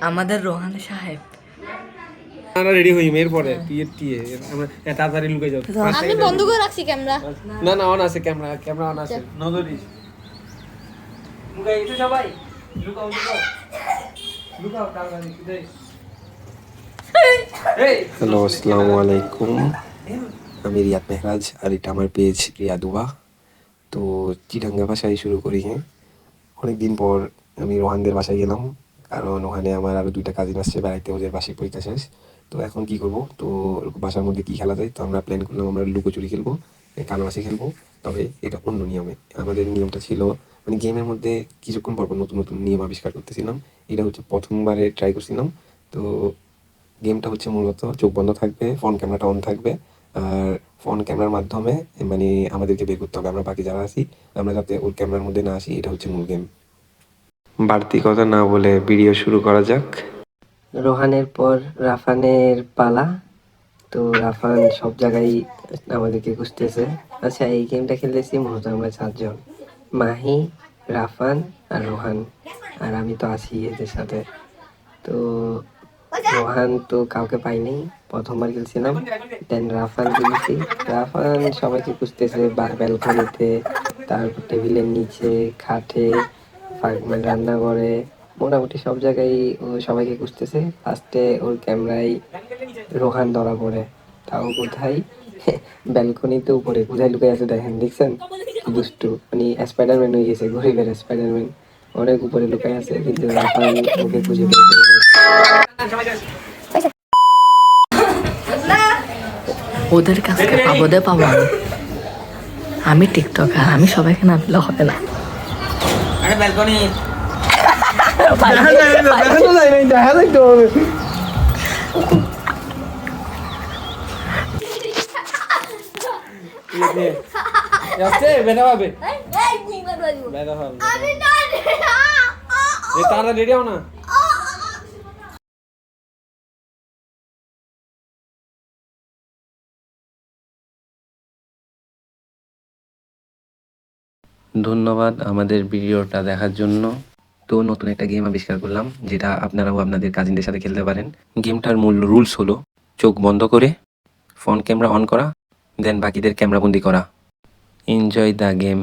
আমাদের রোহান সাহেব আমরা রেডি হই মেয়ের পরে টিয়ে আমরা তাড়াতাড়ি লুকে যাও। আমি বন্ধ করে রাখছি ক্যামেরা। না না অন আছে ক্যামেরা অন আছে। নজরিস লুকাই এসে সবাই লুকাও তাড়াতাড়ি দে। হ্যালো আসসালামু আলাইকুম, আমি রিয়াদ মেহরাজ আর এটা আমার পেজ রিয়াদুবা। তো চিটাঙ্গা ভাষায় শুরু করি। অনেকদিন পর আমি রোহানদের বাসায় গেলাম, কারণ ওখানে আমার আরও 2টা কাজিন আসছে বেড়াইতে, ওদের বাসায় পরীক্ষা শেষ। তো এখন কি করব, তো বাসার মধ্যে কি খেলা যায়, তো আমরা প্ল্যান করলাম আমরা লুকোচুরি খেলবো, কানামাছি খেলবো। তবে এটা অন্য নিয়মে। আমাদের নিয়মটা ছিল মানে গেমের মধ্যে কিছুক্ষণ পর পর নতুন নতুন নিয়ম আবিষ্কার করতেছিলাম। এটা হচ্ছে প্রথমবারে ট্রাই করছিলাম। তো গেমটা হচ্ছে মূলত চোখ বন্ধ থাকবে, ফোন ক্যামেরাটা অন থাকবে, আর ফোন ক্যামেরার মাধ্যমে মানে আমাদেরকে বের করতে হবে আমরা বাকি যারা আছি, আমরা যাতে ওর ক্যামেরার মধ্যে না আসি। এটা হচ্ছে মূল গেম। বাড়তি কথা না বলে ভিডিও শুরু করা যাক। রোহানের পর রাফানের পালা। তো রাফান সব জায়গায় আমাদেরকে খুঁজতেছে। আচ্ছা, এই গেমটা খেলতেছি মূলত আমরা 4জন, মাহি, রাফান আর রোহান, আর আমি তো আছি এদের সাথে। তো রোহান তো কাউকে পাইনি, প্রথমবার খেলছিলাম। দেন রাফান খেলছি। রাফান সবাইকে খুঁজতেছে ব্যালকনিতে, তারপর টেবিলের নিচে, খাটে, মানে রান্নাঘরে, মোটামুটি সব জায়গায় ও সবাইকে খুঁজতেছে। ফার্স্টে ওর ক্যামেরায় রোহান ধরা পড়ে, তাও কোথায়, ব্যালকনিতে উপরে কোথায় লুকাই আছে দেখেন, দেখছেন কি দুষ্টু, মানে স্পাইডারম্যান হয়ে গেছে, গরিবের স্পাইডারম্যান, অনেক উপরে লুকাই আছে, কিন্তু রাফান ওকে খুঁজে বের করে দিয়েছে। ওদের কাছে পাবো আমি টিকটকার, আমি সবাইকে না দিলে হবে না। আরে ব্যালকনি তারা রেডি হও না। ধন্যবাদ আমাদের ভিডিওটা দেখার জন্য। তো নতুন একটা গেম আবিষ্কার করলাম, যেটা আপনারাও আপনাদের কাজিনদের সাথে খেলতে পারেন। গেমটার মূল রুলস হলো চোখ বন্ধ করে ফোন ক্যামেরা অন করা, দেন বাকিদের ক্যামেরা বন্দি করা। Enjoy the game.